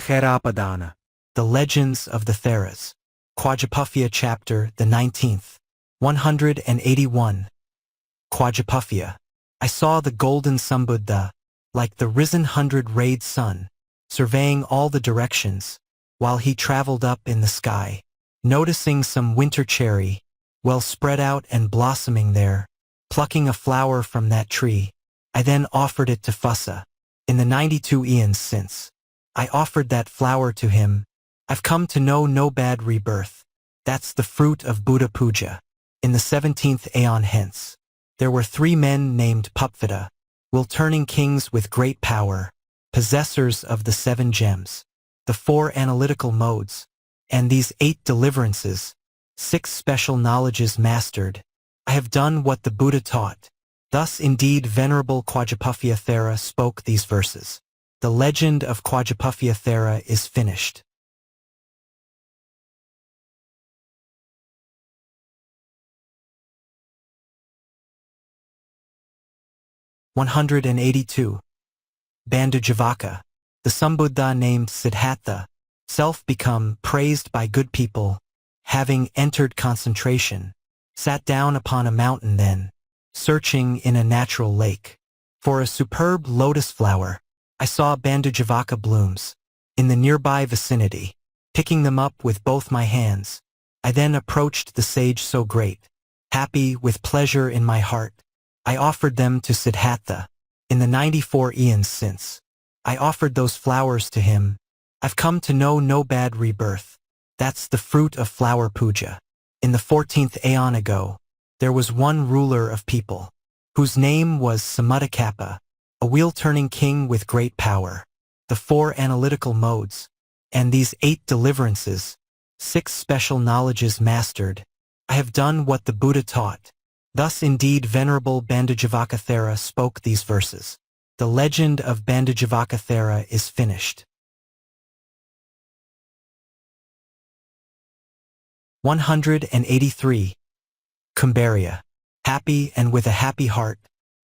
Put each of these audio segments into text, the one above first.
Therapadana. The Legends of the Theras. Kuṭajapupphiya Chapter the 19th. 181. Kuṭajapupphiya. I saw the golden Sambuddha, like the risen 100-rayed sun, surveying all the directions, while he traveled up in the sky, noticing some winter cherry, well spread out and blossoming there, plucking a flower from that tree. I then offered it to Fusa. In the 92 eons since, I offered that flower to him. I've come to know no bad rebirth. That's the fruit of Buddha Puja. In the 17th aeon hence, there were 3 men named Pupphiya, will-turning kings with great power, possessors of the 7 gems, the 4 analytical modes, and these 8 deliverances, 6 special knowledges mastered. I have done what the Buddha taught. Thus indeed Venerable Kuṭajapupphiya Thera spoke these verses. The legend of Kuṭajapupphiya Thera is finished. (182). Bandhujivaka. The Sambuddha named Siddhartha, self-become, praised by good people, having entered concentration, sat down upon a mountain then, searching in a natural lake for a superb lotus flower. I saw Bandhujivaka blooms in the nearby vicinity. Picking them up with both my hands, I then approached the sage so great, happy with pleasure in my heart. I offered them to Siddhartha. In the 94 eons since, I offered those flowers to him. I've come to know no bad rebirth. That's the fruit of flower puja. In the 14th aeon ago, there was one ruler of people, whose name was Isimuggadāyaka, a wheel-turning king with great power, the 4 analytical modes, and these 8 deliverances, 6 special knowledges mastered. I have done what the Buddha taught. Thus indeed Venerable Bandhujivaka Thera spoke these verses. The legend of Bandhujivaka Thera is finished. 183. Kuṭajapupphiya. Happy and with a happy heart,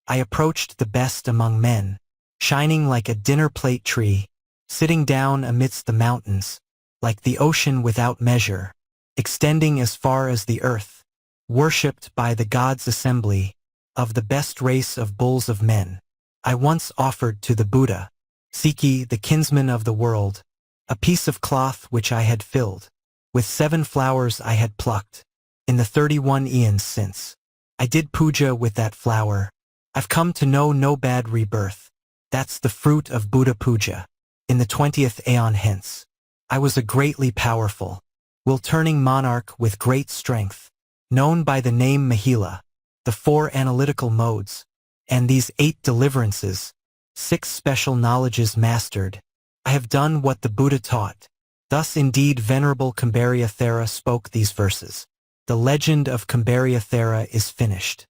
I approached the best among men, shining like a dinner plate tree, sitting down amidst the mountains, like the ocean without measure, extending as far as the earth, worshipped by the gods' assembly, of the best race of bulls of men. I once offered to the Buddha, Siki, the kinsman of the world, a piece of cloth which I had filled with 7 flowers I had plucked. In the 31 eons since, I did puja with that flower. I've come to know no bad rebirth. That's the fruit of Buddha Puja. In the 20th aeon hence, I was a greatly powerful, will-turning monarch with great strength, known by the name Mahila, the 4 analytical modes, and these 8 deliverances, 6 special knowledges mastered. I have done what the Buddha taught. Thus indeed Venerable Kuṭajapupphiya Thera spoke these verses. The legend of Kuṭajapupphiya Thera is finished.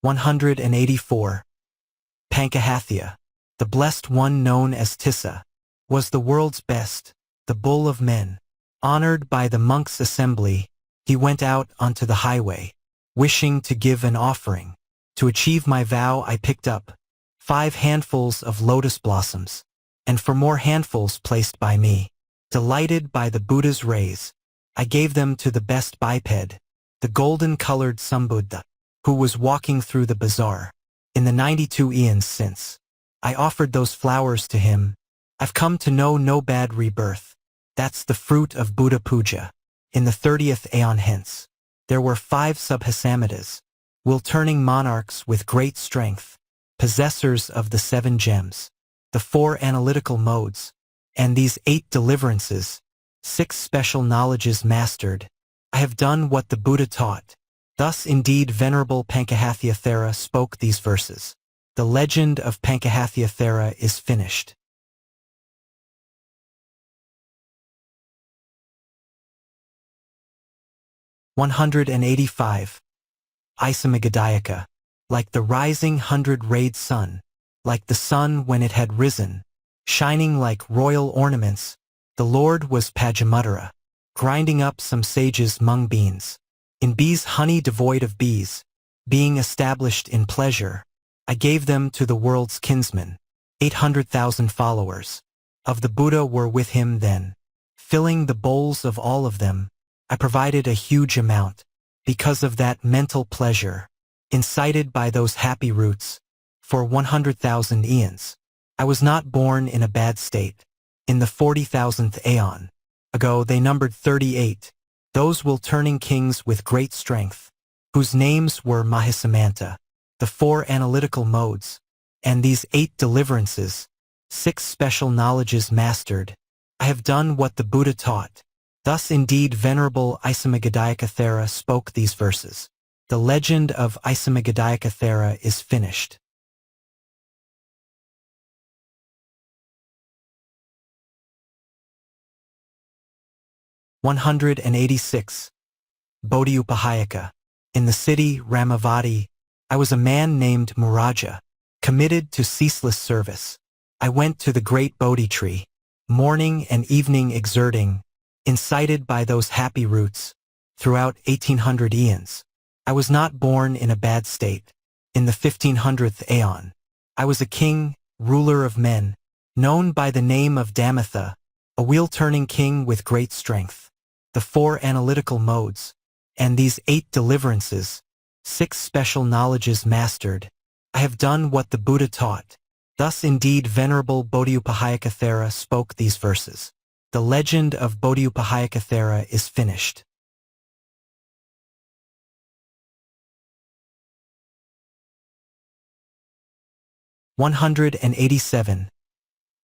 184. Pañcahatthiya. The blessed one known as Tissa, was the world's best, the bull of men. Honored by the monks' assembly, he went out onto the highway, wishing to give an offering. To achieve my vow I picked up 5 handfuls of lotus blossoms, and for more handfuls placed by me. Delighted by the Buddha's rays, I gave them to the best biped, the golden-colored Sambuddha, who was walking through the bazaar. In the 92 eons since, I offered those flowers to him. I've come to know no bad rebirth. That's the fruit of Buddha Puja. In the 30th aeon hence, there were 5 Subhasamhitas, will-turning monarchs with great strength, possessors of the 7 gems, the 4 analytical modes, and these 8 deliverances, 6 special knowledges mastered. I have done what the Buddha taught. Thus indeed Venerable Pañcahatthiya Thera spoke these verses. The legend of Pañcahatthiya Thera is finished. 185. Isimuggadāyaka. Like the rising 100-rayed sun, like the sun when it had risen, shining like royal ornaments, the Lord was Pajamuttara, grinding up some sages' mung beans. In bees' honey devoid of bees, being established in pleasure, I gave them to the world's kinsmen. 800,000 followers of the Buddha were with him then. Filling the bowls of all of them, I provided a huge amount. Because of that mental pleasure, incited by those happy roots, for 100,000 eons. I was not born in a bad state. In the 40,000th aeon ago they numbered 38. Those will turning kings with great strength, whose names were Mahisamanta, the 4 analytical modes, and these 8 deliverances, 6 special knowledges mastered. I have done what the Buddha taught. Thus indeed Venerable Isimuggadāyaka Thera spoke these verses. The legend of Isimuggadāyaka Thera is finished. (186) Bodhiupatthāyaka. In the city Ramavati, I was a man named Muraja, committed to ceaseless service. I went to the great Bodhi tree, morning and evening exerting, incited by those happy roots, throughout 1800 eons. I was not born in a bad state. In the 1500th aeon, I was a king, ruler of men, known by the name of Dhammatha, a wheel-turning king with great strength. The 4 analytical modes, and these 8 deliverances, 6 special knowledges mastered. I have done what the Buddha taught. Thus indeed Venerable Bodhiupatthāyaka Thera spoke these verses. The legend of Bodhiupatthāyaka Thera is finished. (187)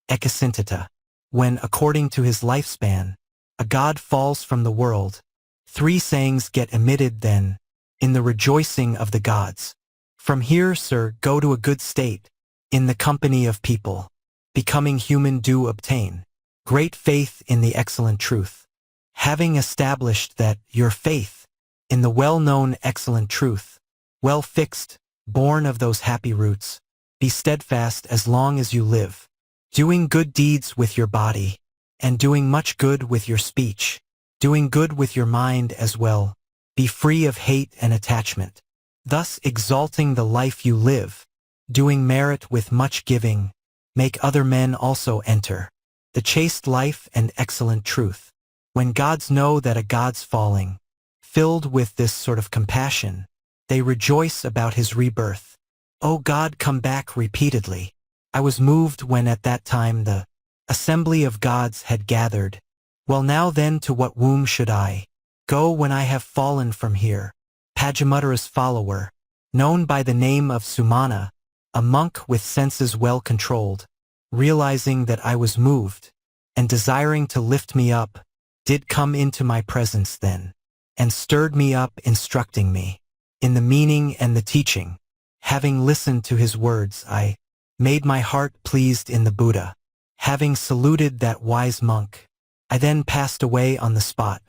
Ekacintita. When, according to his lifespan, a god falls from the world, 3 sayings get emitted then, in the rejoicing of the gods. From here, sir, go to a good state, in the company of people. Becoming human do obtain great faith in the excellent truth. Having established that your faith in the well-known excellent truth, well fixed, born of those happy roots, be steadfast as long as you live, doing good deeds with your body, and doing much good with your speech, doing good with your mind as well. Be free of hate and attachment, thus exalting the life you live, doing merit with much giving, make other men also enter the chaste life and excellent truth. When gods know that a god's falling, filled with this sort of compassion, they rejoice about his rebirth. O God, come back repeatedly. I was moved when at that time the assembly of gods had gathered. Well, now then, to what womb should I go when I have fallen from here? Pajamuttara's follower, known by the name of Sumana, a monk with senses well controlled, realizing that I was moved, and desiring to lift me up, did come into my presence then, and stirred me up, instructing me in the meaning and the teaching. Having listened to his words, I made my heart pleased in the Buddha. Having saluted that wise monk, I then passed away on the spot.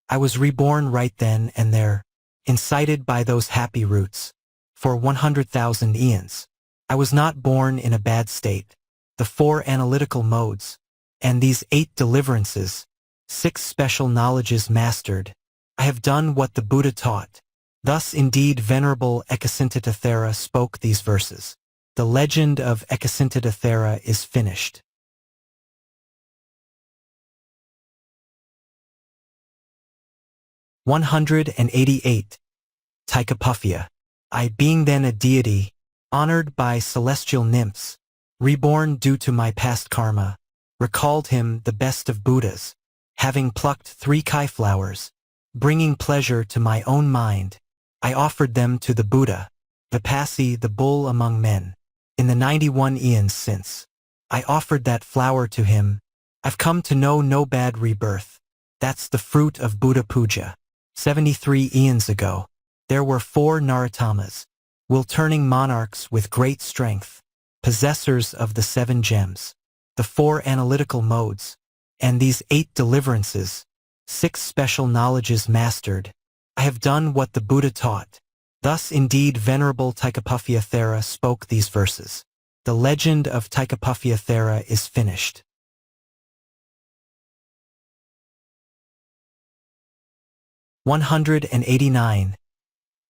I was reborn right then and there, incited by those happy roots. For 100,000 eons, I was not born in a bad state. The 4 analytical modes, and these 8 deliverances, 6 special knowledges mastered. I have done what the Buddha taught. Thus indeed Venerable Ekacintita Thera spoke these verses. The legend of Ekacintita Thera is finished. (188) Tivattapupphiya. I, being then a deity, honored by celestial nymphs, reborn due to my past karma, recalled him the best of Buddhas, having plucked 3 kai flowers, bringing pleasure to my own mind. I offered them to the Buddha, Vipassī, the bull among men. In the 91 eons since I offered that flower to him, I've come to know no bad rebirth. That's the fruit of Buddha puja. 73 eons ago, there were 4 Narottamas, will-turning monarchs with great strength, possessors of the 7 gems, the 4 analytical modes, and these 8 deliverances, 6 special knowledges mastered. I have done what the Buddha taught. Thus indeed Venerable Tivattapupphiya Thera spoke these verses. The legend of Tivattapupphiya Thera is finished. (189)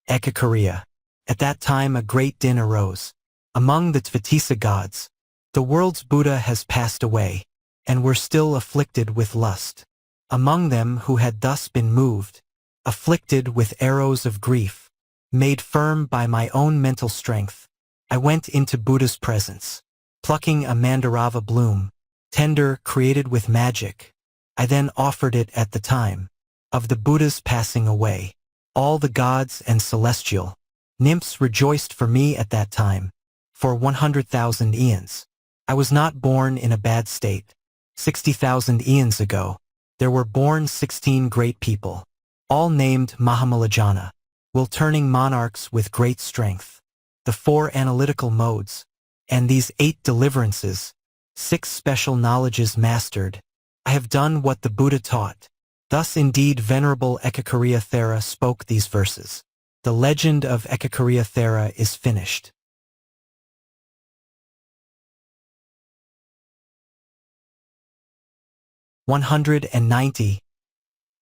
Ekaciriya. At that time a great din arose. Among the Tivattisa gods, the world's Buddha has passed away, and were still afflicted with lust. Among them who had thus been moved, afflicted with arrows of grief, made firm by my own mental strength, I went into Buddha's presence, plucking a mandarava bloom, tender, created with magic. I then offered it at the time of the Buddha's passing away. All the gods and celestial nymphs rejoiced for me at that time, for 100,000 eons. I was not born in a bad state. 60,000 eons ago, there were born 16 great people, all named Mahamalajana, will-turning monarchs with great strength. The 4 analytical modes, and these 8 deliverances, 6 special knowledges mastered. I have done what the Buddha taught. Thus indeed Venerable Ekaciriya Thera spoke these verses. The legend of Ekaciriya Thera is finished. 190.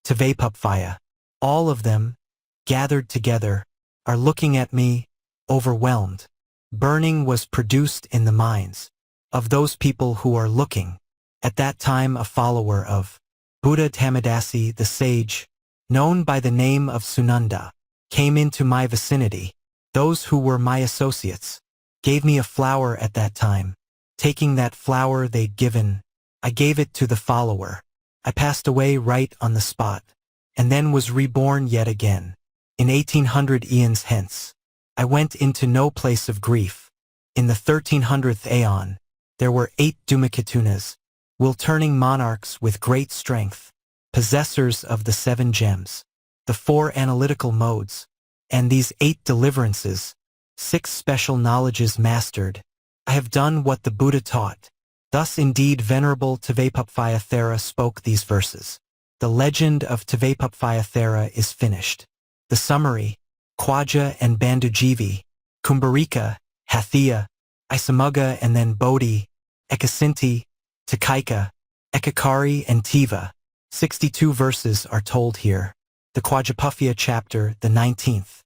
Tivattapupphiya. All of them, gathered together, are looking at me, overwhelmed. Burning was produced in the minds of those people who are looking. At that time a follower of Buddha Tammadasi the sage, known by the name of Sunanda, came into my vicinity. Those who were my associates gave me a flower at that time. Taking that flower they'd given, I gave it to the follower. I passed away right on the spot, and then was reborn yet again. In 1800 eons hence, I went into no place of grief. In the 1300th aeon, there were 8 Dhammakatunas, will-turning monarchs with great strength, possessors of the 7 gems, the 4 analytical modes, and these 8 deliverances, 6 special knowledges mastered. I have done what the Buddha taught. Thus indeed Venerable Tivattapupphiya Thera spoke these verses. The legend of Tivattapupphiya Thera is finished. The summary: Kwaja and Bandhujivaka, Kuṭajapupphiya, Isimuggadāyaka and then Bodhi, Ekacintita, Tikicchaka, Ekaciriya and Tiva. 62 verses are told here. The Kuṭajapupphiya chapter, the 19th.